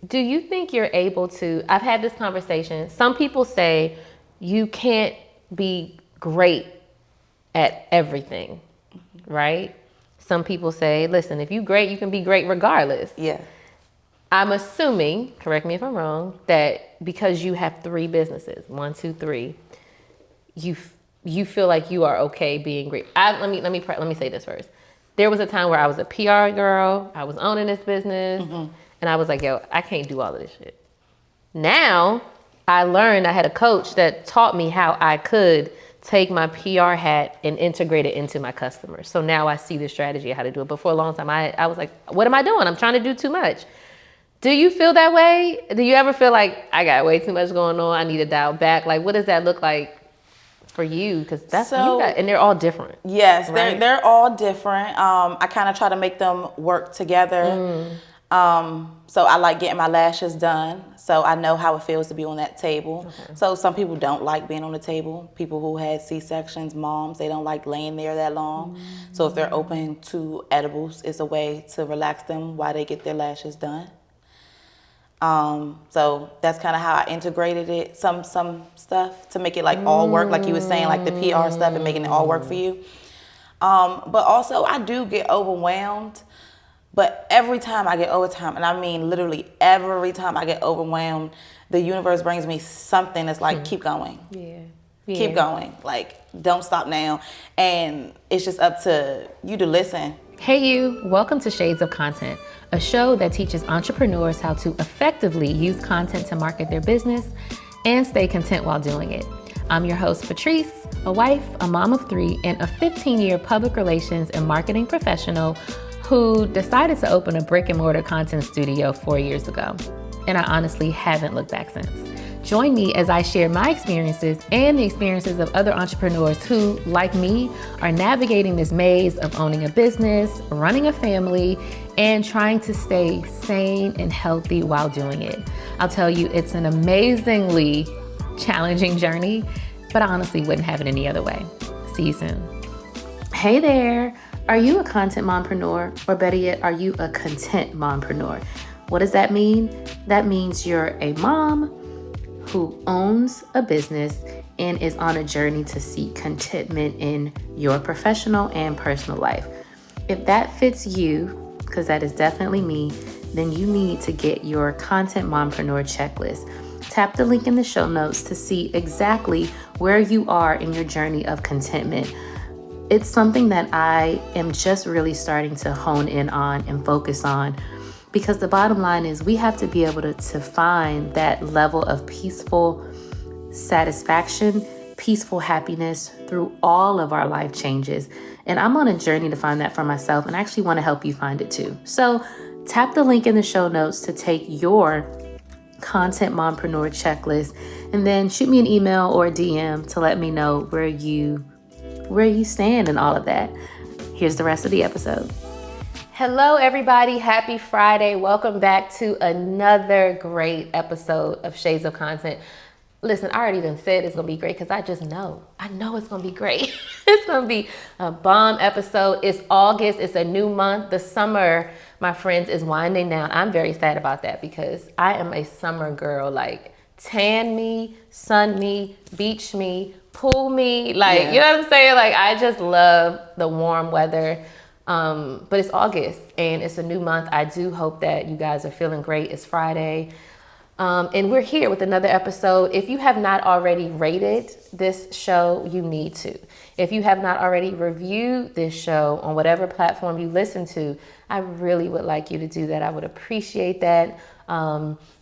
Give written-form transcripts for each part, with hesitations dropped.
do you think you're able to, I've had this conversation. Some people say you can't be great at everything, right? Some people say, listen, if you're great, you can be great regardless. Yeah. I'm assuming, correct me if I'm wrong, that because you have 3 businesses, 1, 2, 3, you feel like you are okay being great. Let me say this first. There was a time where I was a PR girl, I was owning this business, and I was like, yo, I can't do all of this shit. Now, I learned, I had a coach that taught me how I could take my PR hat and integrate it into my customers. So now I see the strategy of how to do it. But for a long time, I was like, what am I doing? I'm trying to do too much. Do you feel that way? Do you ever feel like I got way too much going on? I need to dial back. Like, what does that look like for you? Because that's and they're all different. Yes, right? they're all different. I kind of try to make them work together. So I like getting my lashes done. So I know how it feels to be on that table. Okay. So some people don't like being on the table. People who had C-sections, moms, they don't like laying there that long. So if they're open to edibles, it's a way to relax them while they get their lashes done. So that's kind of how I integrated it. Some stuff to make it like all work, like you were saying, like the PR stuff and making it all work for you. But also I do get overwhelmed. But every time I get overwhelmed, and I mean literally every time I get overwhelmed, the universe brings me something that's like, keep going. Yeah. Keep going. Like, don't stop now. And it's just up to you to listen. Hey you, welcome to Shades of Content, a show that teaches entrepreneurs how to effectively use content to market their business and stay content while doing it. I'm your host, Patrice, a wife, a mom of 3, and a 15-year public relations and marketing professional who decided to open a brick and mortar content studio 4 years ago. And I honestly haven't looked back since. Join me as I share my experiences and the experiences of other entrepreneurs who, like me, are navigating this maze of owning a business, running a family, and trying to stay sane and healthy while doing it. I'll tell you, it's an amazingly challenging journey, but I honestly wouldn't have it any other way. See you soon. Hey there. Are you a content mompreneur, or better yet, are you a content mompreneur? What does that mean? That means you're a mom who owns a business and is on a journey to seek contentment in your professional and personal life. If that fits you, because that is definitely me, then you need to get your Content Mompreneur checklist. Tap the link in the show notes to see exactly where you are in your journey of contentment. It's something that I am just really starting to hone in on and focus on, because the bottom line is we have to be able to find that level of peaceful satisfaction, peaceful happiness through all of our life changes. And I'm on a journey to find that for myself, and I actually want to help you find it too. So tap the link in the show notes to take your Content Mompreneur checklist, and then shoot me an email or a DM to let me know where you stand in all of that. Here's the rest of the episode. Hello, everybody. Happy Friday. Welcome back to another great episode of Shades of Content. Listen, I already done said it's going to be great because I just know. I know it's going to be great. It's going to be a bomb episode. It's August. It's a new month. The summer, my friends, is winding down. I'm very sad about that because I am a summer girl. Like, tan me, sun me, beach me, pool me. Like, You know what I'm saying? Like, I just love the warm weather. But it's August and it's a new month. I do hope that you guys are feeling great. It's Friday. And we're here with another episode. If you have not already rated this show, you need to. If you have not already reviewed this show on whatever platform you listen to, I really would like you to do that. I would appreciate that.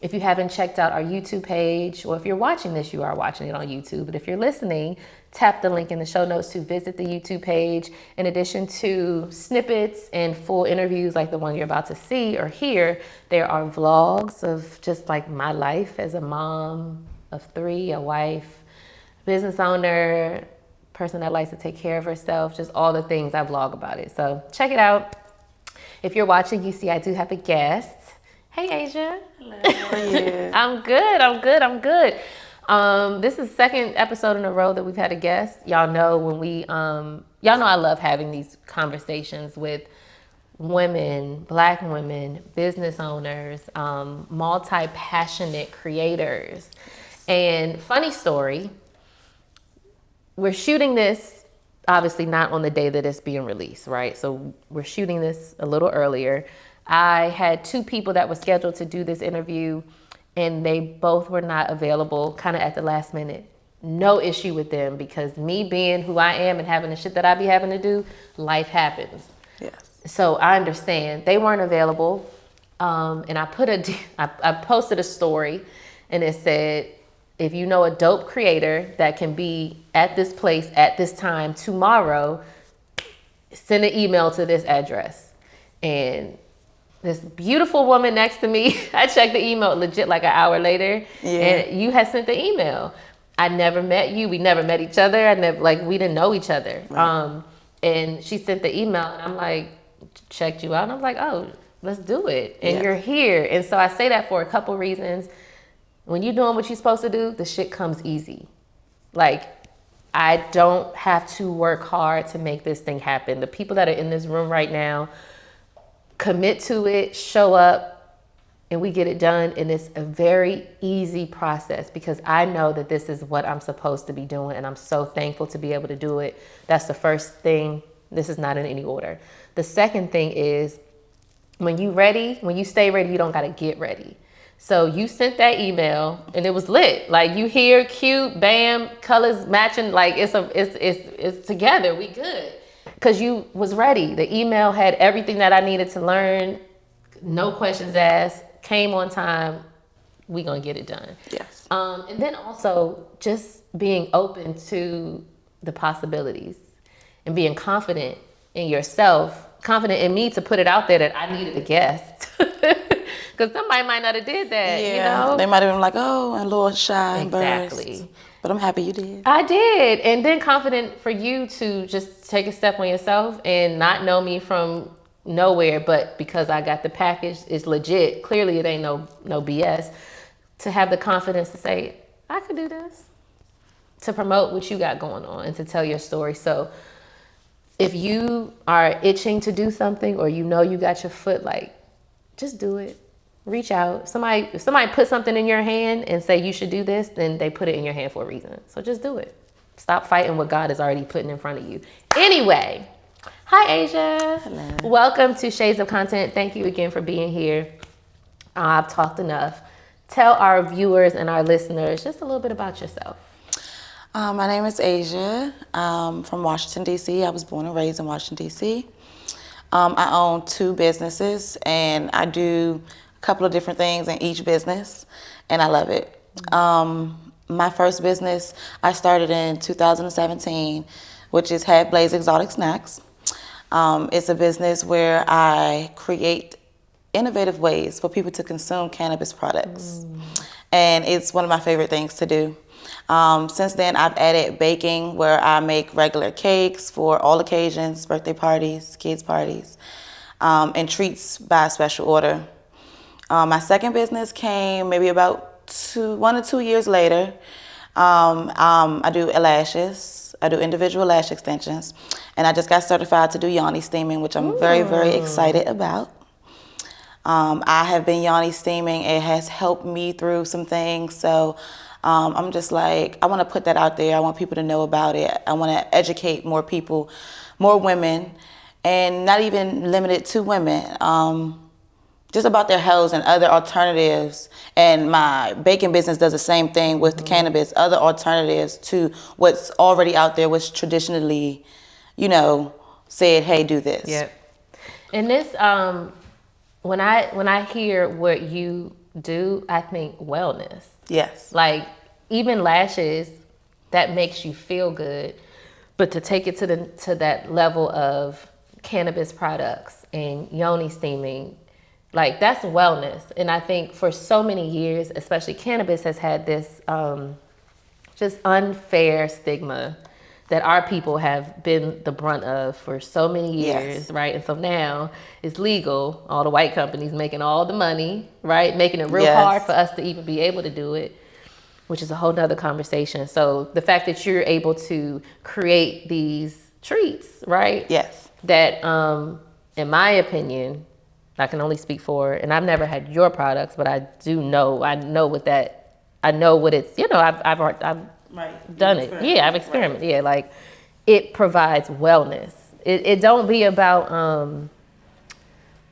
If you haven't checked out our YouTube page, or if you're watching this, you are watching it on YouTube. But if you're listening, tap the link in the show notes to visit the YouTube page. In addition to snippets and full interviews like the one you're about to see or hear, there are vlogs of just like my life as a mom of 3, a wife, business owner, person that likes to take care of herself, just all the things I vlog about it. So check it out. If you're watching, you see I do have a guest. Hey, Asia. Hello, how are you? I'm good. This is the second episode in a row that we've had a guest. Y'all know when y'all know I love having these conversations with women, Black women, business owners, multi-passionate creators. And funny story, we're shooting this obviously not on the day that it's being released, right? So we're shooting this a little earlier. I had 2 people that were scheduled to do this interview, and they both were not available kind of at the last minute. No issue with them, because me being who I am and having the shit that I be having to do, life happens. Yes. So I understand. They weren't available. And I posted a story, and it said, if you know a dope creator that can be at this place at this time tomorrow, send an email to this address. And this beautiful woman next to me, I checked the email legit like an hour later, and you had sent the email. I never met you. We never met each other. We didn't know each other. Right. And she sent the email, and I'm like, checked you out. And I'm like, oh, let's do it. And you're here. And so I say that for a couple reasons. When you're doing what you're supposed to do, the shit comes easy. Like, I don't have to work hard to make this thing happen. The people that are in this room right now commit to it, show up, and we get it done. And it's a very easy process, because I know that this is what I'm supposed to be doing, and I'm so thankful to be able to do it. That's the first thing. This is not in any order. The second thing is, when you stay ready, you don't got to get ready. So you sent that email, and it was lit. Like, you hear, cute, bam, colors matching, like it's together. We good. Because you was ready. The email had everything that I needed to learn. No questions asked. Came on time. We gonna get it done. Yes. And then also just being open to the possibilities and being confident in yourself, confident in me to put it out there that I needed a guest. Because somebody might not have did that, you know? They might have been like, oh, a little shy and Exactly. embarrassed. But I'm happy you did. I did. And then confident for you to just take a step on yourself and not know me from nowhere, but because I got the package, it's legit. Clearly it ain't no BS. To have the confidence to say, I could do this. To promote what you got going on and to tell your story. So if you are itching to do something, or you know you got your foot, like, just do it. Reach out. If somebody put something in your hand and say you should do this, then they put it in your hand for a reason. So just do it. Stop fighting what God is already putting in front of you. Anyway, hi Asia. Hello. Welcome to Shades of Content. Thank you again for being here. I've talked enough. Tell our viewers and our listeners just a little bit about yourself. My name is Asia. I'm from Washington, D.C. I was born and raised in Washington, D.C. I own 2 businesses, and I do a couple of different things in each business, and I love it. My first business I started in 2017, which is BIZ Exotic Snacks. It's a business where I create innovative ways for people to consume cannabis products. And it's one of my favorite things to do. Since then, I've added baking, where I make regular cakes for all occasions, birthday parties, kids' parties, and treats by special order. My second business came maybe about 1 or 2 years later. I do lashes. I do individual lash extensions. And I just got certified to do yoni steaming, which I'm very, very excited about. I have been yoni steaming. It has helped me through some things. So I'm just like, I want to put that out there. I want people to know about it. I want to educate more people, more women, and not even limited to women, just about their health and other alternatives. And my baking business does the same thing with the cannabis, other alternatives to what's already out there, which traditionally, said, hey, do this. Yep. And this, when I hear what you do, I think wellness. Yes. Like, even lashes, that makes you feel good, but to take it to that level of cannabis products and yoni steaming, like, that's wellness. And I think for so many years, especially cannabis has had this just unfair stigma that our people have been the brunt of for so many years, yes. Right? And so now it's legal. All the white companies making all the money, right? Making it real yes. hard for us to even be able to do it, which is a whole nother conversation. So the fact that you're able to create these treats, right? Yes. That in my opinion, I can only speak for, and I've never had your products, but I know what it's, I've Right. done it. Yeah, I've experimented. Right. Yeah, like it provides wellness. It don't be about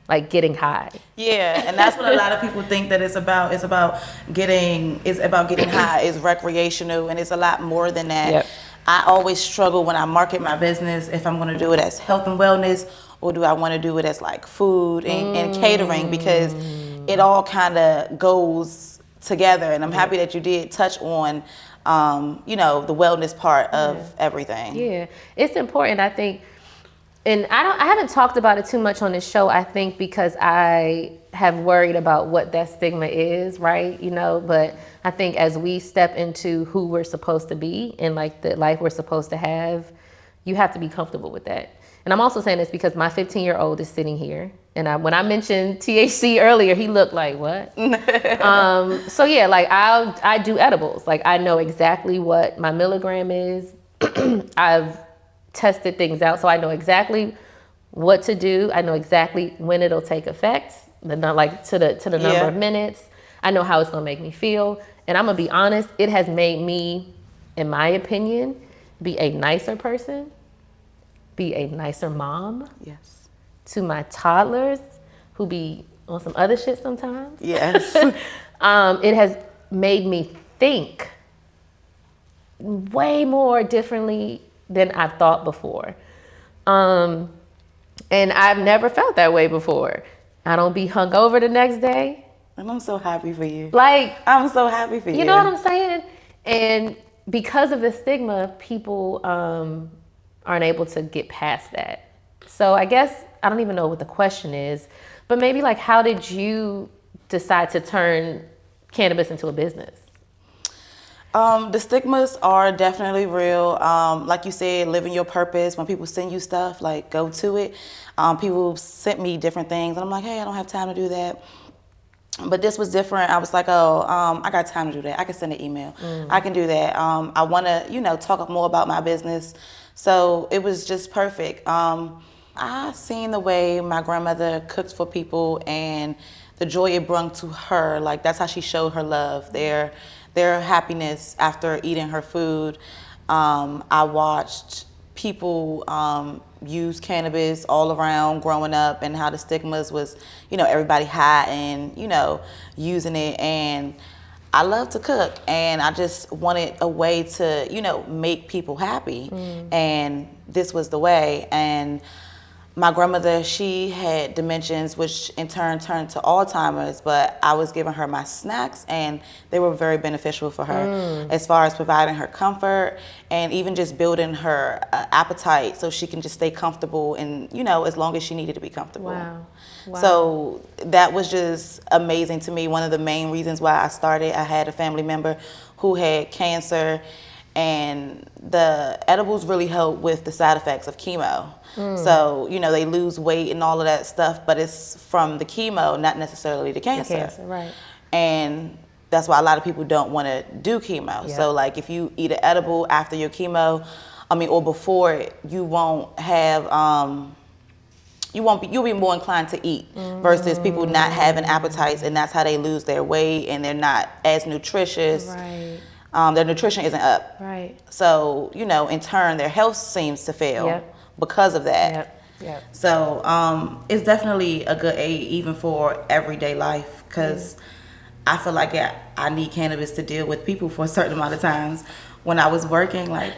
like getting high. Yeah, and that's what a lot of people think that it's about. It's about getting high. It's recreational, and it's a lot more than that. Yep. I always struggle when I market my business if I'm going to do it as health and wellness, or do I want to do it as like food and catering, because it all kind of goes together. And I'm happy that you did touch on, the wellness part of everything. Yeah, it's important, I think. And I haven't talked about it too much on this show, I think, because I have worried about what that stigma is, right? But I think as we step into who we're supposed to be and like the life we're supposed to have, you have to be comfortable with that. And I'm also saying this because my 15-year-old is sitting here, and when I mentioned THC earlier, he looked like, what? So yeah, like I do edibles. Like I know exactly what my milligram is. I've tested things out, so I know exactly what to do. I know exactly when it'll take effect, like to the number of minutes. I know how it's gonna make me feel, and I'm gonna be honest. It has made me, in my opinion, be a nicer person, be a nicer mom. Yes. To my toddlers, who be on some other shit sometimes. Yes. It has made me think way more differently than I've thought before. And I've never felt that way before. I don't be hungover the next day. And I'm so happy for you. Like, I'm so happy for you. You know what I'm saying? And because of the stigma, people aren't able to get past that. So I guess, I don't even know what the question is, but maybe like, how did you decide to turn cannabis into a business? The stigmas are definitely real. Like you said, living your purpose. When people send you stuff, like go to it. People sent me different things, and I'm like, hey, I don't have time to do that. But this was different. I was like, I got time to do that. I can send an email. I can do that. I want to, talk more about my business. So it was just perfect. I seen the way my grandmother cooked for people and the joy it brought to her. Like that's how she showed her love. Their happiness after eating her food. I watched people use cannabis all around growing up, and how the stigmas was, everybody high and, using it. And I love to cook, and I just wanted a way to, make people happy. And this was the way. And my grandmother, she had dementias, which in turn turned to Alzheimer's, but I was giving her my snacks, and they were very beneficial for her as far as providing her comfort and even just building her appetite so she can just stay comfortable and, as long as she needed to be comfortable. Wow. So that was just amazing to me. One of the main reasons why I started, I had a family member who had cancer, and the edibles really help with the side effects of chemo. So, they lose weight and all of that stuff, but it's from the chemo, not necessarily the cancer. The cancer, right. And that's why a lot of people don't want to do chemo. So, like, if you eat an edible after your chemo, or before it, you won't have, you'll be more inclined to eat versus people not having appetites, and that's how they lose their weight, and they're not as nutritious. Right. Their nutrition isn't up. Right. So, in turn, their health seems to fail because of that. Yep. So, it's definitely a good aid even for everyday life, because I feel like I need cannabis to deal with people for a certain amount of times. When I was working, like,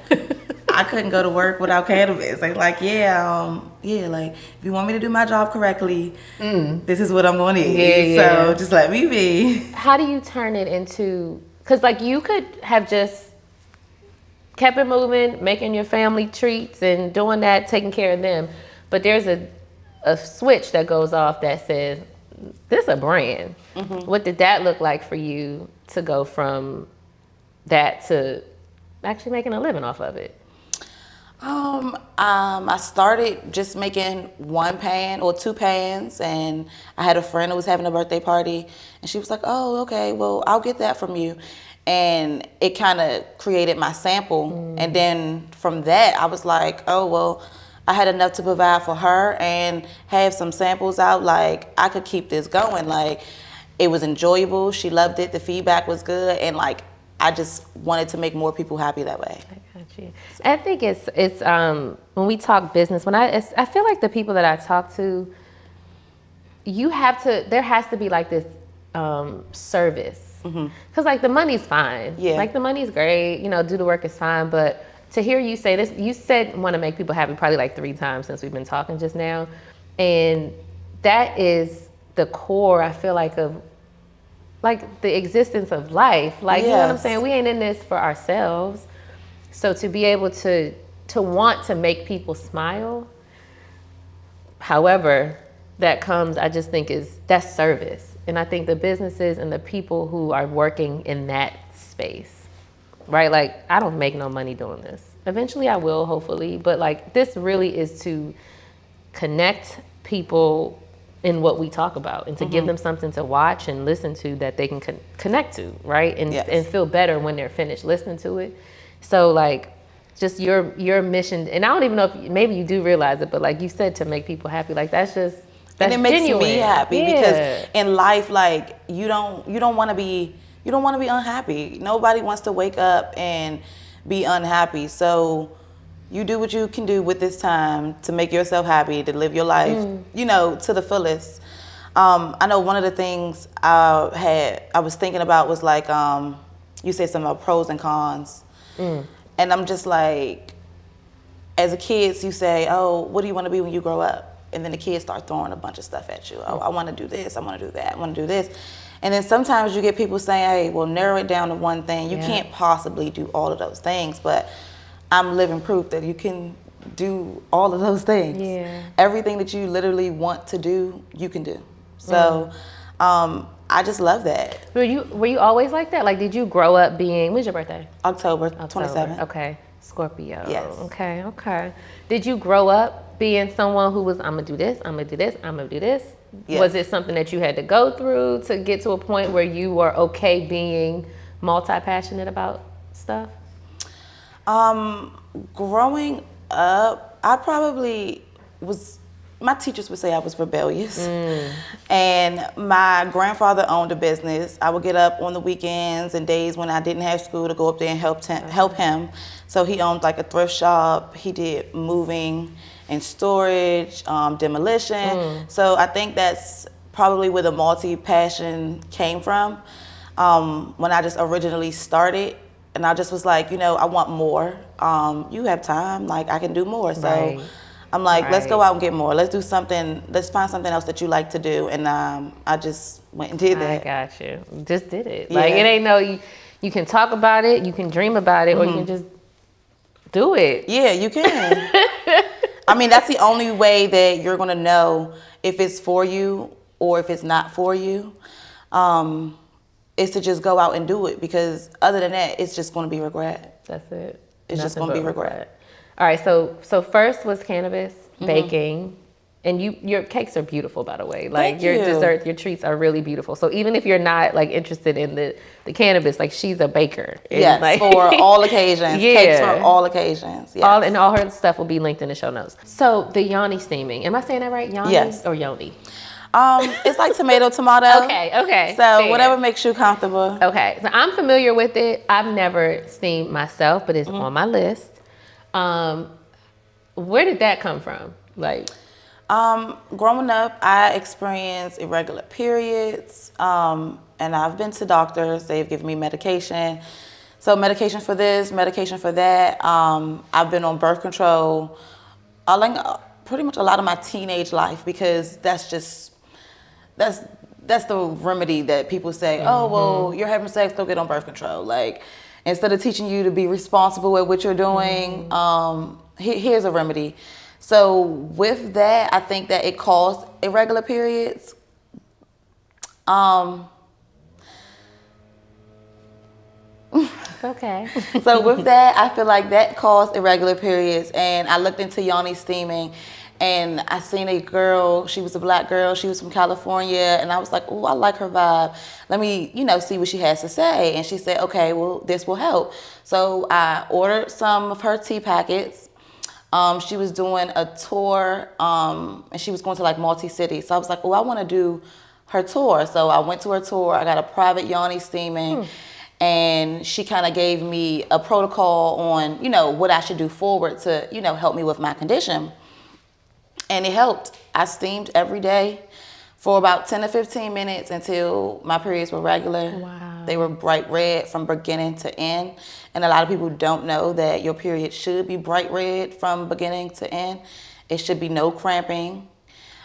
I couldn't go to work without cannabis. Like, like, if you want me to do my job correctly, this is what I'm going to eat. So just let me be. How do you turn it into, because like you could have just kept it moving, making your family treats and doing that, taking care of them. But there's a switch that goes off that says, this is a brand. What did that look like for you to go from that to actually making a living off of it? I started just making 1 pan or 2 pans, and I had a friend who was having a birthday party, and she was like, oh, okay, well, I'll get that from you. And it kind of created my sample. And then from that, I was like, oh, well, I had enough to provide for her and have some samples out. Like, I could keep this going. Like, it was enjoyable. She loved it. The feedback was good. And like, I just wanted to make more people happy that way. I got you. I think it's when we talk business, I feel like the people that I talk to, there has to be like this service. Because like the money's fine. Yeah. Like the money's great, do the work is fine. But to hear you say this, you said want to make people happy probably like 3 times since we've been talking just now. And that is the core, I feel like, of like the existence of life. Like, you know what I'm saying? We ain't in this for ourselves. So to be able to want to make people smile, however that comes, I just think that's service. And I think the businesses and the people who are working in that space, right? Like, I don't make no money doing this. Eventually I will, hopefully. But like, this really is to connect people in what we talk about and to give them something to watch and listen to that they can connect to, right? And feel better when they're finished listening to it. So like, just your mission, and I don't even know if maybe you do realize it, but like you said, to make people happy, like that's and it makes genuine. me happy because in life, like you don't want to be unhappy. Nobody wants to wake up and be unhappy. So you do what you can do with this time to make yourself happy, to live your life, to the fullest. I know one of the things I was thinking about was like, you said something about pros and cons. And I'm just like, as a kid, you say, oh, what do you want to be when you grow up? And then the kids start throwing a bunch of stuff at you. Oh, I want to do this, I want to do that, I want to do this. And then sometimes you get people saying, hey, well, narrow it down to one thing. You can't possibly do all of those things, but I'm living proof that you can do all of those things. Yeah. Everything that you literally want to do, you can do. So I just love that. Were you always like that? Like, did you grow up being, when's your birthday? October 27th. Okay. Scorpio. Yes. Okay. Did you grow up being someone who was, I'm going to do this, I'm going to do this, I'm going to do this? Yes. Was it something that you had to go through to get to a point where you were okay being multi-passionate about stuff? Growing up, I probably was, my teachers would say I was rebellious. And my grandfather owned a business. I would get up on the weekends and days when I didn't have school to go up there and help him. So he owned like a thrift shop. He did moving and storage, demolition. So I think that's probably where the multi-passion came from. When I just originally started, and I just was like, I want more. You have time, like I can do more. So Right. I'm like, let's go out and get more. Let's do something, let's find something else that you like to do. And I just went and did that. I got you. Just did it. Like, it ain't no, you can talk about it, you can dream about it, or you can just do it. Yeah, you can. I mean, that's the only way that you're going to know if it's for you or if it's not for you, is to just go out and do it. Because other than that, it's just going to be regret. That's it. It's just going to be regret. All right, so first was cannabis, baking, and your cakes are beautiful, by the way. Like, Thank your you. dessert, your treats are really beautiful. So even if you're not like interested in the cannabis, like she's a baker. And, Yes, like, for all occasions. Yeah. Cakes for all occasions. Yes. all her stuff will be linked in the show notes. So the yoni steaming, am I saying that right? Yoni Yes. or yoni? It's like tomato. Okay. So fair. whatever makes you comfortable. Okay, so I'm familiar with it. I've never steamed myself, but it's on my list. Where did that come from? Like, Growing up, I experienced irregular periods, and I've been to doctors. They've given me medication. So medication for this, medication for that. I've been on birth control, pretty much a lot of my teenage life, because that's the remedy that people say, oh, well, you're having sex, don't get on birth control. Like, instead of teaching you to be responsible with what you're doing, here's a remedy. So with that, I think that it caused irregular periods. okay. So with that, I feel like that caused irregular periods. And I looked into yoni steaming, and I seen a girl. She was a black girl. She was from California, and I was like, oh, I like her vibe. Let me, see what she has to say. And she said, okay, well, this will help. So I ordered some of her tea packets. She was doing a tour, and she was going to like multi-cities. So I was like, oh, I want to do her tour. So I went to her tour. I got a private yoni steaming, and she kind of gave me a protocol on, what I should do forward to, help me with my condition. And it helped. I steamed every day for about 10 to 15 minutes until my periods were regular. Wow. They were bright red from beginning to end. And a lot of people don't know that your period should be bright red from beginning to end. It should be no cramping.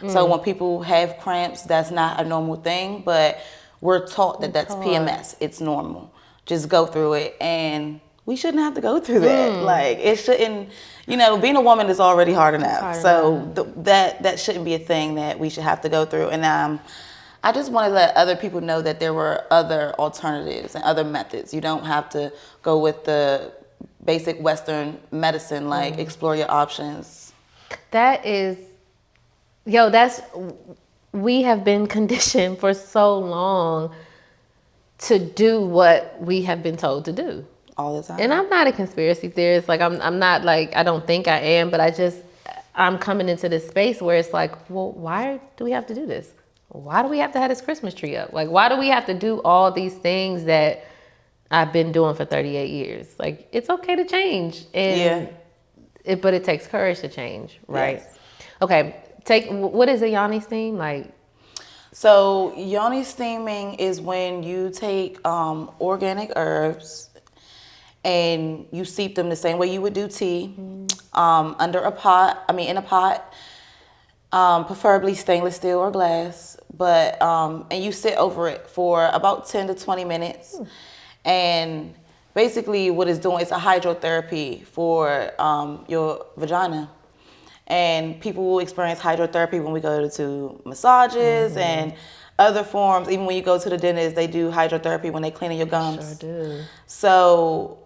So when people have cramps, that's not a normal thing, but we're taught that that's PMS. It's normal. Just go through it. And we shouldn't have to go through that. Like, it shouldn't, being a woman is already hard enough. That shouldn't be a thing that we should have to go through. And I just want to let other people know that there were other alternatives and other methods. You don't have to go with the basic Western medicine, like explore your options. We have been conditioned for so long to do what we have been told to do. All the time. And I'm not a conspiracy theorist. Like, I'm not like, I don't think I am, but I'm coming into this space where it's like, well, why do we have to do this? Why do we have to have this Christmas tree up? Like, why do we have to do all these things that I've been doing for 38 years? Like, it's okay to change. But it takes courage to change, right? Yes. Okay. What is a yoni steam? Like, so yoni steaming is when you take organic herbs and you steep them the same way you would do tea, in a pot, preferably stainless steel or glass, but and you sit over it for about 10 to 20 minutes. And basically what it's doing is a hydrotherapy for your vagina. And people will experience hydrotherapy when we go to massages and other forms. Even when you go to the dentist, they do hydrotherapy when they clean your gums. Sure do. So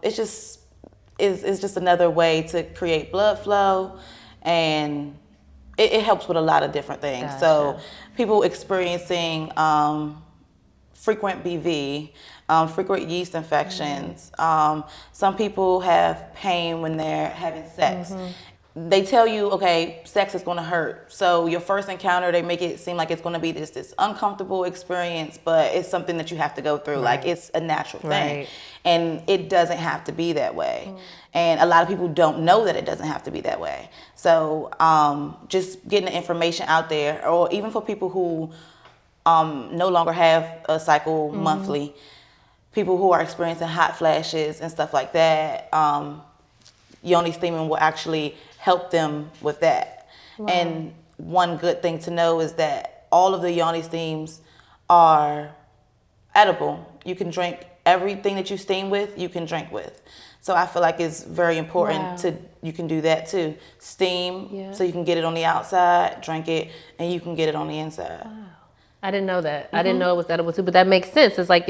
it's just another way to create blood flow, and it helps with a lot of different things. Gotcha. So people experiencing frequent BV, frequent yeast infections. Some people have pain when they're having sex. They tell you, okay, sex is going to hurt. So your first encounter, they make it seem like it's going to be this uncomfortable experience, but it's something that you have to go through. Like, it's a natural thing. Right. And it doesn't have to be that way. And a lot of people don't know that it doesn't have to be that way. So just getting the information out there, or even for people who no longer have a cycle monthly, people who are experiencing hot flashes and stuff like that, yoni steaming will actually help them with that. Wow. And one good thing to know is that all of the yoni steams are edible. You can drink everything that you steam with, you can drink with. So I feel like it's very important you can do that too. Steam, so you can get it on the outside, drink it, and you can get it on the inside. Wow. I didn't know that. I didn't know it was edible too, but that makes sense. It's like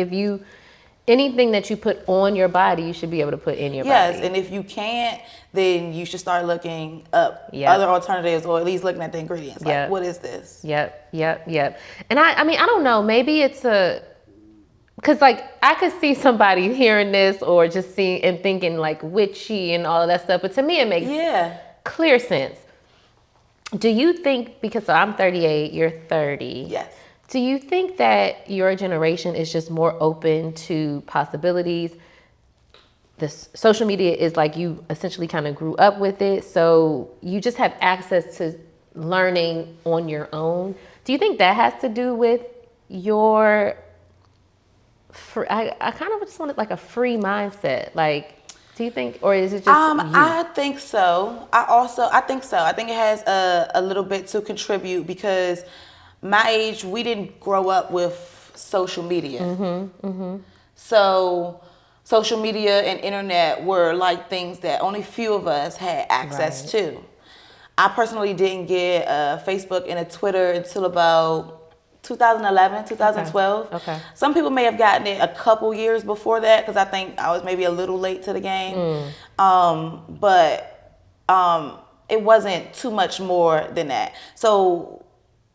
anything that you put on your body, you should be able to put in your body. Yes, and if you can't, then you should start looking up other alternatives, or at least looking at the ingredients. Like, what is this? Yep. And I mean, I don't know, maybe it's because like I could see somebody hearing this or just seeing and thinking like witchy and all of that stuff, but to me it makes clear sense. Do you think, because I'm 38, you're 30. Yes. Do you think that your generation is just more open to possibilities? This social media is like, you essentially kind of grew up with it, so you just have access to learning on your own. Do you think that has to do with your I kind of just wanted like a free mindset? Like, do you think, or is it just I think so. I think so. I think it has a little bit to contribute, because my age, we didn't grow up with social media. So social media and internet were like things that only few of us had access to. I personally didn't get a Facebook and a Twitter until about 2011, 2012. Okay. Some people may have gotten it a couple years before that, because I think I was maybe a little late to the game. But it wasn't too much more than that. So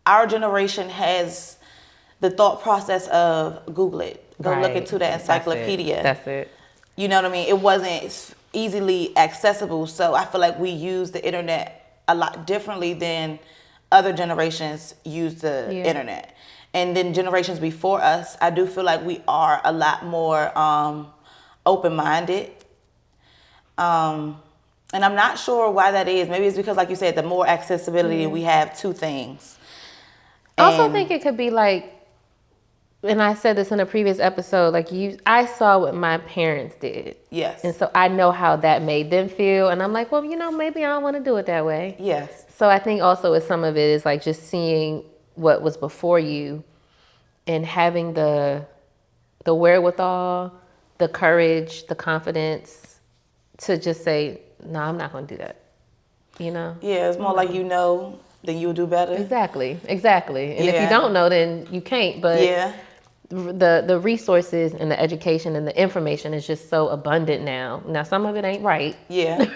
our generation has the thought process of Google it. Go look into that encyclopedia. That's it. You know what I mean? It wasn't easily accessible. So I feel like we use the internet a lot differently than other generations use the internet. And then generations before us, I do feel like we are a lot more open-minded. And I'm not sure why that is. Maybe it's because, like you said, the more accessibility we have to things. I also think it could be like, and I said this in a previous episode, like I saw what my parents did. Yes. And so I know how that made them feel. And I'm like, well, maybe I don't want to do it that way. Yes. So I think also with some of it is like just seeing what was before you and having the wherewithal, the courage, the confidence to just say, no, I'm not going to do that. Yeah, it's more like then you'll do better. Exactly. And if you don't know, then you can't. But the resources and the education and the information is just so abundant now. Now, some of it ain't right. Yeah.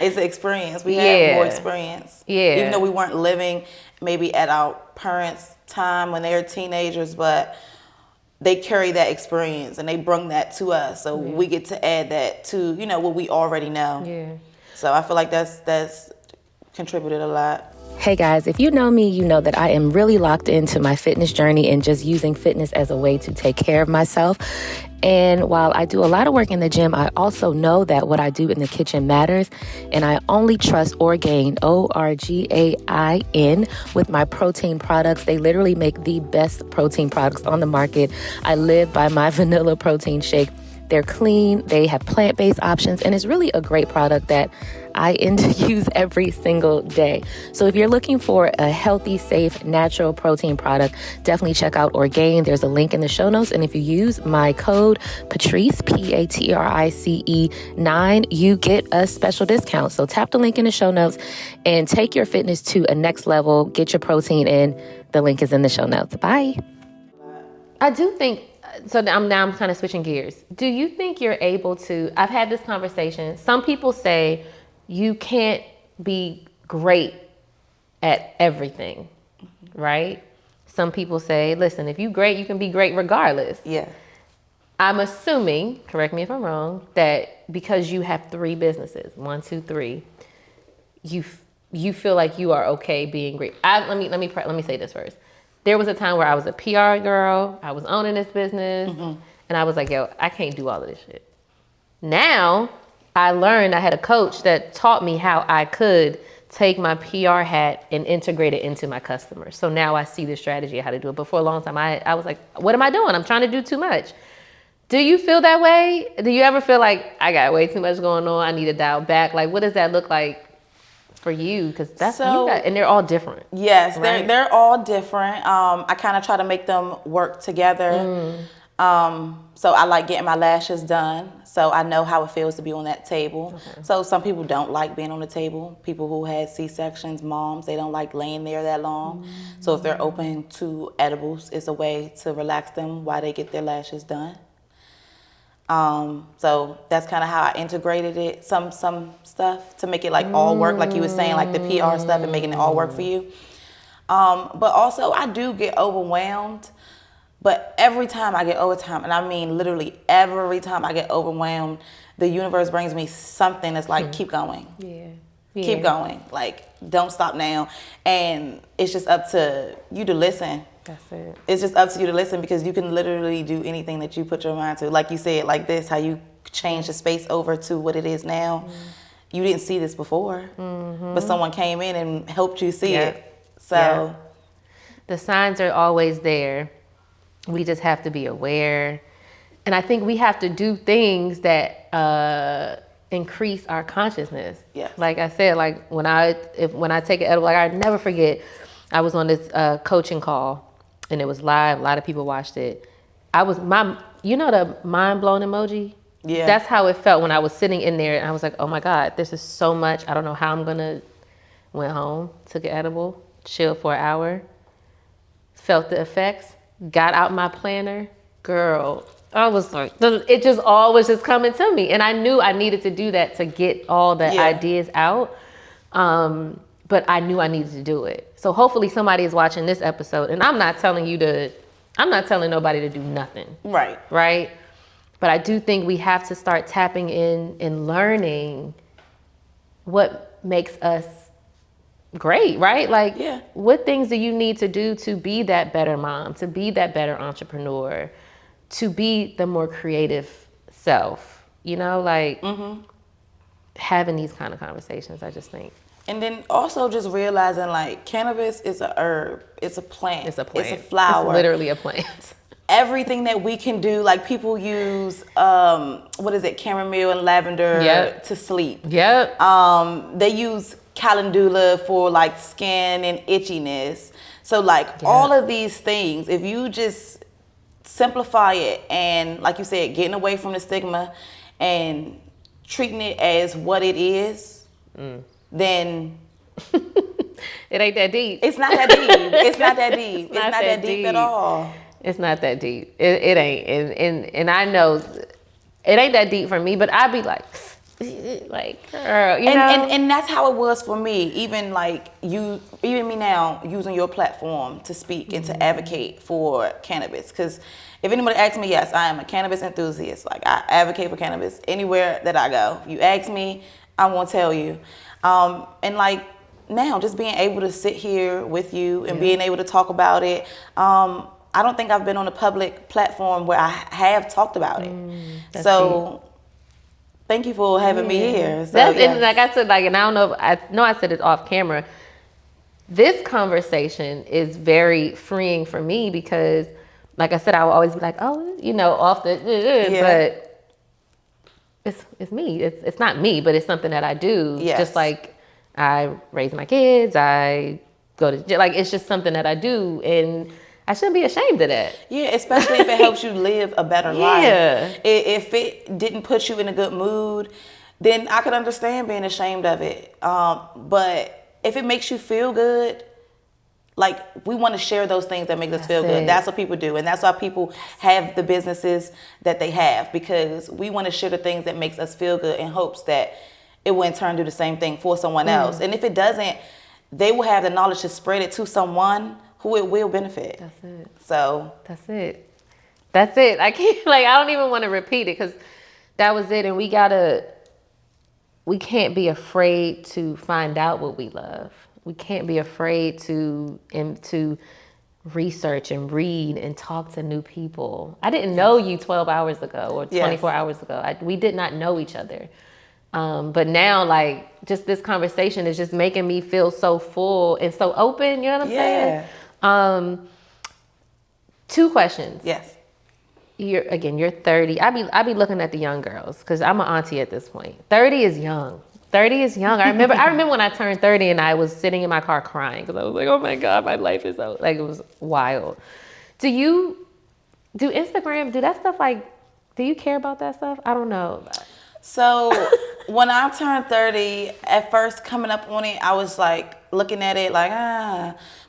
It's an experience. We have more experience. Yeah. Even though we weren't living maybe at our parents' time when they were teenagers, but they carry that experience and they bring that to us. So we get to add that to, what we already know. Yeah. So I feel like that's contributed a lot. Hey guys, if you know me, you know that I am really locked into my fitness journey and just using fitness as a way to take care of myself. And while I do a lot of work in the gym, I also know that what I do in the kitchen matters. And I only trust Orgain, Orgain, with my protein products. They literally make the best protein products on the market. I live by my vanilla protein shake. They're clean, they have plant-based options, and it's really a great product that I use every single day. So if you're looking for a healthy, safe, natural protein product, definitely check out Orgain. There's a link in the show notes. And if you use my code Patrice, PATRICE9, you get a special discount. So tap the link in the show notes and take your fitness to a next level. Get your protein in. The link is in the show notes. Bye. I do think, so I'm kind of switching gears. Do you think you're able to, I've had this conversation. Some people say you can't be great at everything, right? Some people say, listen, if you're great, you can be great regardless. Yeah. I'm assuming, correct me if I'm wrong, that because you have 3 businesses, 1, 2, 3, you feel like you are okay being great. Let me say this first. There was a time where I was a PR girl, I was owning this business, and I was like, yo, I can't do all of this shit. Now, I learned, I had a coach that taught me how I could take my PR hat and integrate it into my customers. So now I see the strategy of how to do it. But for a long time, I was like, what am I doing? I'm trying to do too much. Do you feel that way? Do you ever feel like I got way too much going on, I need to dial back? Like, what does that look like for you? Because that's and they're all different. Yes, right? they're all different. I kind of try to make them work together. So I like getting my lashes done. So I know how it feels to be on that table. Okay. So some people don't like being on the table. People who had C-sections, moms, they don't like laying there that long. So if they're open to edibles, it's a way to relax them while they get their lashes done. So that's kind of how I integrated it. Some stuff to make it like all work, like you were saying, like the PR stuff and making it all work for you. But also I do get overwhelmed. But every time I get overwhelmed, and I mean literally every time I get overwhelmed, the universe brings me something that's like, keep going. Yeah. Keep going. Like, don't stop now. And it's just up to you to listen. That's it. It's just up to you to listen, because you can literally do anything that you put your mind to. Like you said, like this, how you change the space over to what it is now. You didn't see this before, but someone came in and helped you see it. So the signs are always there. We just have to be aware. And I think we have to do things that increase our consciousness. Yes. Like I said, like when I take an edible, like I never forget, I was on this coaching call and it was live. A lot of people watched it. The mind blown emoji? Yeah. That's how it felt when I was sitting in there and I was like, oh my God, this is so much. I don't know how I'm gonna, went home, took an edible, chilled for an hour, felt the effects, got out my planner, girl, I was like, it just all was just coming to me. And I knew I needed to do that to get all the ideas out. But I knew I needed to do it. So hopefully somebody is watching this episode, and I'm not telling nobody to do nothing. Right. Right. But I do think we have to start tapping in and learning what makes us great, right? Like, what things do you need to do to be that better mom, to be that better entrepreneur, to be the more creative self, you know, like having these kind of conversations, I just think. And then also just realizing like cannabis is a herb, it's a plant, It's a plant. It's a flower. It's literally a plant. Everything that we can do, like people use, chamomile and lavender to sleep. Yep. They use calendula for like skin and itchiness. So like all of these things, if you just simplify it and like you said, getting away from the stigma and treating it as what it is, then it ain't that deep. It's not that deep. It's not that deep. It's not that deep at all. It's not that deep. It ain't. And I know it ain't that deep for me, but I'd be like, girl, you know? And that's how it was for me. Even me now using your platform to speak and to advocate for cannabis. Because if anybody asks me, yes, I am a cannabis enthusiast. Like I advocate for cannabis anywhere that I go. You ask me, I won't tell you. And like now, just being able to sit here with you and being able to talk about it. I don't think I've been on a public platform where I have talked about it. So thank you for having me here. So, and like I said, like, and I don't know, I know I said it off camera. This conversation is very freeing for me because, like I said, I will always be like, oh, you know, off the, but it's me. It's not me, but it's something that I do. Yes. Just like I raise my kids, I go to, like, it's just something that I do, and I shouldn't be ashamed of that. Yeah, especially if it helps you live a better life. If it didn't put you in a good mood, then I could understand being ashamed of it. But if it makes you feel good, like we want to share those things that make us feel good. That's what people do. And that's why people have the businesses that they have, because we want to share the things that makes us feel good in hopes that it will in turn do the same thing for someone else. And if it doesn't, they will have the knowledge to spread it to someone who it will benefit. That's it. So that's it. That's it. I can't, like, I don't even want to repeat it because that was it. And we can't be afraid to find out what we love. We can't be afraid to research and read and talk to new people. I didn't know you 12 hours ago or 24 hours ago. We did not know each other. But now, like, just this conversation is just making me feel so full and so open. You know what I'm saying? 2 questions. Yes. You're 30. I be looking at the young girls because I'm an auntie at this point. 30 is young. 30 is young. I remember when I turned 30 and I was sitting in my car crying because I was like, oh my God, my life is so, like, it was wild. Do Instagram, do that stuff, like, do you care about that stuff? I don't know. So when I turned 30, at first coming up on it, I was like looking at it like,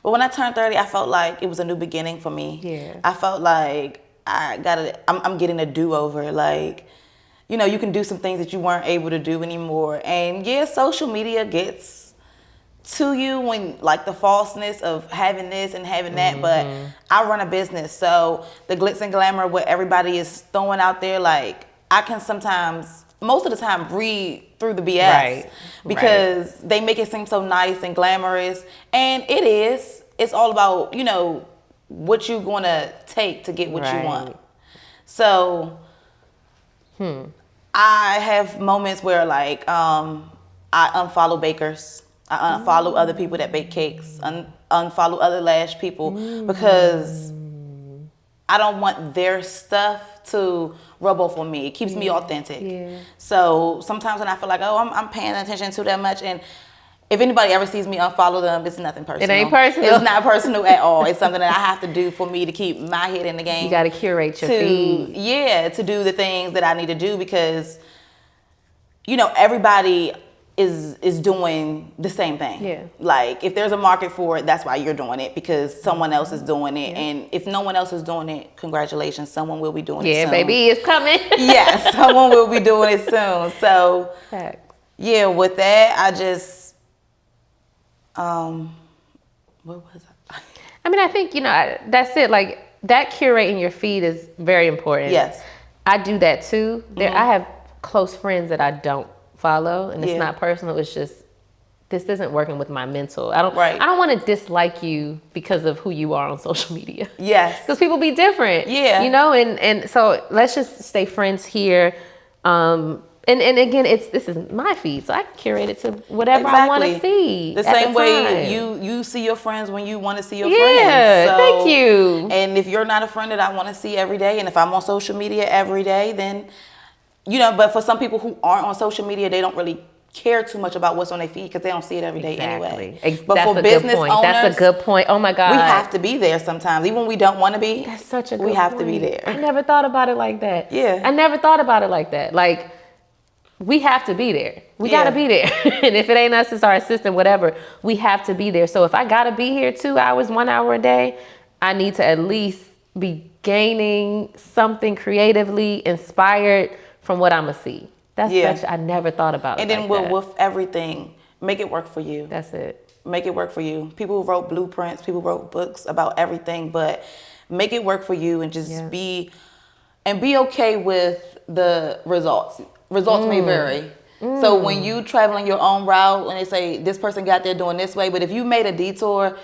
But when I turned 30, I felt like it was a new beginning for me. Yeah. I felt like I'm getting a do-over. Like, you know, you can do some things that you weren't able to do anymore. And yeah, social media gets to you when, like, the falseness of having this and having that. But I run a business, so the glitz and glamour, what everybody is throwing out there, like, I can sometimes, most of the time, read through the BS because they make it seem so nice and glamorous. And it is. It's all about, you know, what you're going to take to get what you want. So I have moments where, like, I unfollow bakers. I unfollow other people that bake cakes. Unfollow other lash people because I don't want their stuff to rub off on me. It keeps me authentic. Yeah. So sometimes when I feel like, oh, I'm paying attention to that much, and if anybody ever sees me unfollow them, it's nothing personal. It ain't personal. It's not personal at all. It's something that I have to do for me to keep my head in the game. You got to curate your feed. Yeah, to do the things that I need to do because, you know, everybody is doing the same thing. Yeah. Like, if there's a market for it, that's why you're doing it, because someone else is doing it. Yeah. And if no one else is doing it, congratulations, someone will be doing it soon. Yeah, baby, it's coming. Yeah, someone will be doing it soon. So, yeah, with that, I just, what was I? I mean, I think, you know, that's it. Like, that curating your feed is very important. Yes. I do that too. I have close friends that I don't follow, and it's not personal. It's just, this isn't working with my mental. I don't want to dislike you because of who you are on social media. Yes. Because people be different. Yeah. You know, and so let's just stay friends here. And again, this is my feed, so I can curate it to whatever I want to see. The same way you see your friends when you want to see your friends. Yeah, so, thank you. And if you're not a friend that I want to see every day, and if I'm on social media every day, then, you know, but for some people who aren't on social media, they don't really care too much about what's on their feed because they don't see it every day anyway. But that's for business owners, that's a good point. Oh my God. We have to be there sometimes. Even when we don't want to be. That's such a good point. We have to be there. I never thought about it like that. Yeah. I never thought about it like that. Like, we have to be there. We got to be there. And if it ain't us, it's our assistant, whatever. We have to be there. So if I got to be here 2 hours, 1 hour a day, I need to at least be gaining something creatively inspired from what I'm going to see. That's I never thought about it. And then with everything, make it work for you. That's it. Make it work for you. People who wrote blueprints, people wrote books about everything, but make it work for you and just be okay with the results. Results may vary. So when you traveling your own route and they say this person got there doing this way, but if you made a detour,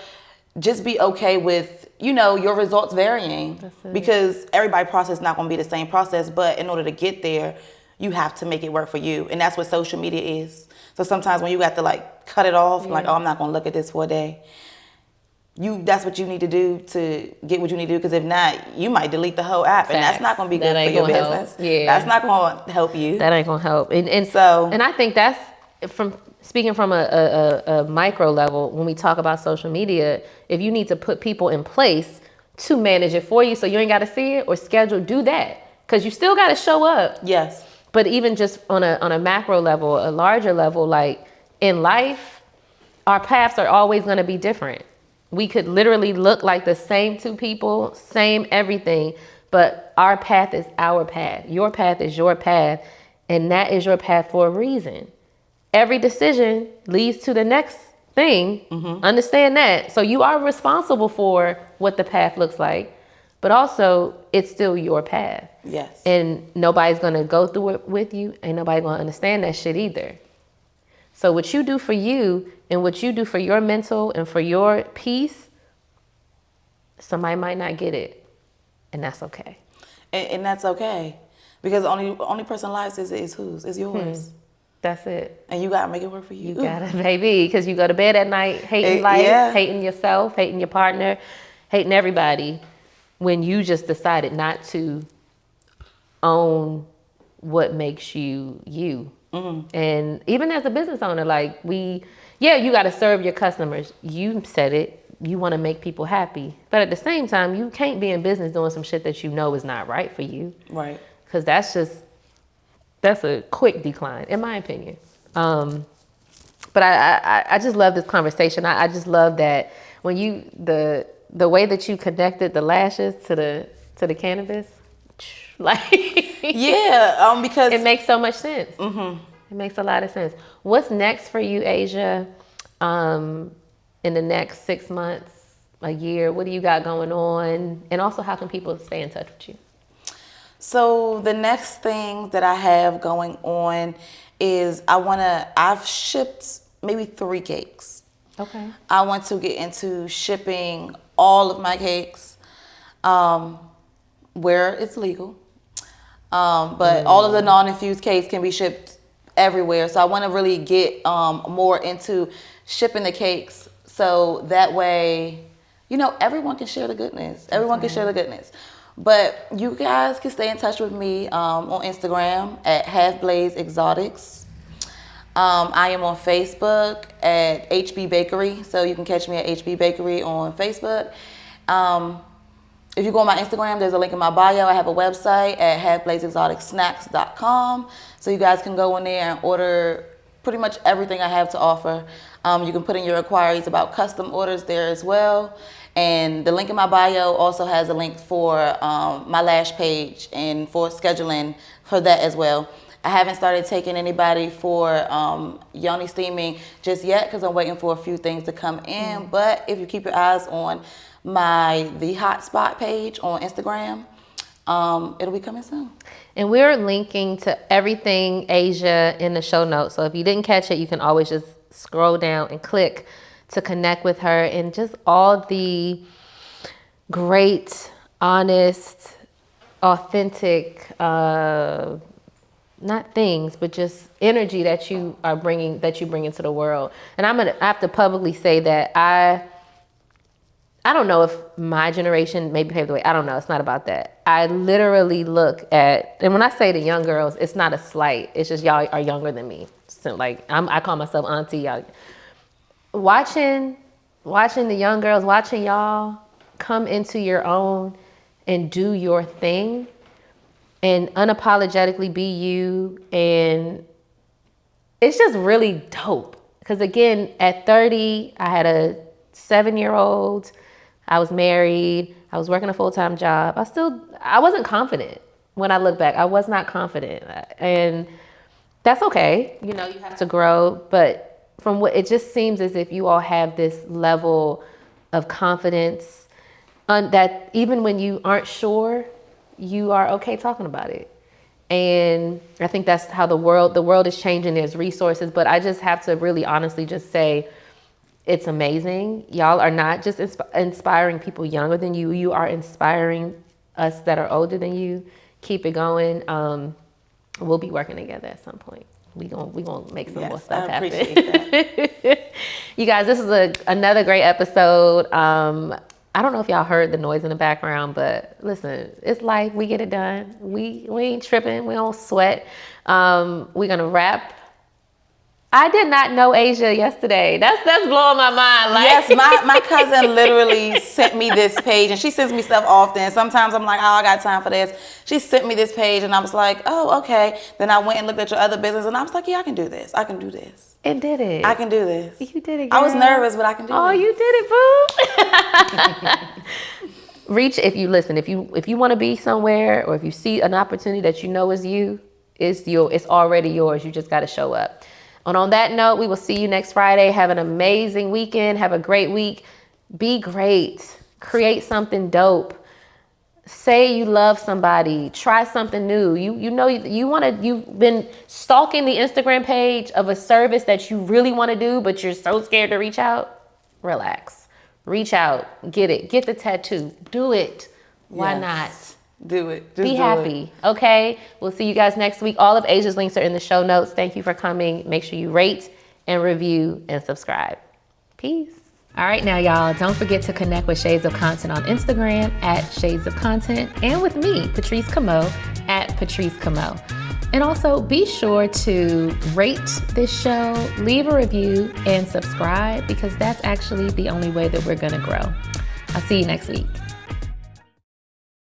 just be okay with, you know, your results varying because everybody's process is not going to be the same process. But in order to get there, you have to make it work for you. And that's what social media is. So sometimes when you got to like cut it off, like, oh, I'm not going to look at this for a day. That's what you need to do to get what you need to do. Because if not, you might delete the whole app. And that's not going to be good for your business. Yeah. That's not going to help you. That ain't going to help. And I think that's speaking from a micro level, when we talk about social media, if you need to put people in place to manage it for you so you ain't got to see it or schedule, do that. Because you still got to show up. Yes. But even just on a macro level, a larger level, like in life, our paths are always going to be different. We could literally look like the same two people, same everything, but our path is our path. Your path is your path, and that is your path for a reason. Every decision leads to the next thing. Understand that. So you are responsible for what the path looks like, but also it's still your path. Yes. And nobody's going to go through it with you. Ain't nobody going to understand that shit either. So what you do for you and what you do for your mental and for your peace, somebody might not get it. And that's okay. And that's okay. Because the only person lives is whose? Is yours. That's it. And you got to make it work for you. You got to, baby. Because you go to bed at night hating life, hating yourself, hating your partner, hating everybody. When you just decided not to own what makes you you. And even as a business owner, like you got to serve your customers. You said it, you want to make people happy. But at the same time, you can't be in business doing some shit that you know is not right for you. Right. Because that's a quick decline, in my opinion. But I just love this conversation. I just love that when the way that you connected the lashes to the cannabis, like because it makes so much sense. It makes a lot of sense. What's next for you, Asia? In the next 6 months, a year, what do you got going on? And also, how can people stay in touch with you? So the next thing that I have going on is I've shipped maybe 3 cakes. Okay. I want to get into shipping all of my cakes where it's legal. But all of the non-infused cakes can be shipped everywhere. So I want to really get more into shipping the cakes so that way, you know, everyone can share the goodness. Everyone can share the goodness. But you guys can stay in touch with me on Instagram at Half-Blaze Exotics. I am on Facebook at HB Bakery, so you can catch me at HB Bakery on Facebook. If you go on my Instagram, there's a link in my bio. I have a website at halfblazeexoticsnacks.com, so you guys can go in there and order pretty much everything I have to offer. You can put in your inquiries about custom orders there as well. And the link in my bio also has a link for my lash page and for scheduling for that as well. I haven't started taking anybody for yoni steaming just yet because I'm waiting for a few things to come in. But if you keep your eyes on the hotspot page on Instagram, it'll be coming soon. And we're linking to everything Asia in the show notes. So if you didn't catch it, you can always just scroll down and click to connect with her and just all the great, honest, authentic, not things, but just energy that you bring into the world. And I have to publicly say that I don't know if my generation maybe paved the way. I don't know. It's not about that. I literally look at, and when I say the young girls, it's not a slight. It's just y'all are younger than me. So like I call myself auntie. Y'all watching the young girls, watching y'all come into your own and do your thing and unapologetically be you. And it's just really dope. Because again, at 30, I had a 7-year-old. I was married. I was working a full-time job. I wasn't confident when I look back. I was not confident. And that's okay. You know, you have to grow. But from what it just seems as if you all have this level of confidence that even when you aren't sure, you are okay talking about it. And I think that's how the world is changing. There's resources, but I just have to really honestly just say, it's amazing. Y'all are not just inspiring people younger than you. You are inspiring us that are older than you. Keep it going. We'll be working together at some point. We gonna make some more stuff happen. Appreciate that. You guys, this is another great episode. I don't know if y'all heard the noise in the background, but listen, it's life. We get it done. We ain't tripping. We don't sweat. We're gonna wrap. I did not know Asia yesterday. That's blowing my mind. Like. Yes, my cousin literally sent me this page, and she sends me stuff often. Sometimes I'm like, oh, I got time for this. She sent me this page, and I was like, oh, okay. Then I went and looked at your other business, and I was like, yeah, I can do this. I can do this. And did it. I can do this. You did it, girl. I was nervous, but I can do this. Oh, you did it, boo. Reach if you listen. If you want to be somewhere, or if you see an opportunity that you know is you, it's already yours. You just got to show up. And on that note, we will see you next Friday. Have an amazing weekend. Have a great week. Be great. Create something dope. Say you love somebody. Try something new. You've been stalking the Instagram page of a service that you really want to do, but you're so scared to reach out. Relax. Reach out. Get it. Get the tattoo. Do it. Why not? Do it. Be happy. Okay? We'll see you guys next week. All of Asia's links are in the show notes. Thank you for coming. Make sure you rate and review and subscribe. Peace. All right, now, y'all, don't forget to connect with Shades of Content on Instagram at Shades of Content and with me, Patrice Camo, at Patrice Camo. And also be sure to rate this show, leave a review, and subscribe because that's actually the only way that we're going to grow. I'll see you next week.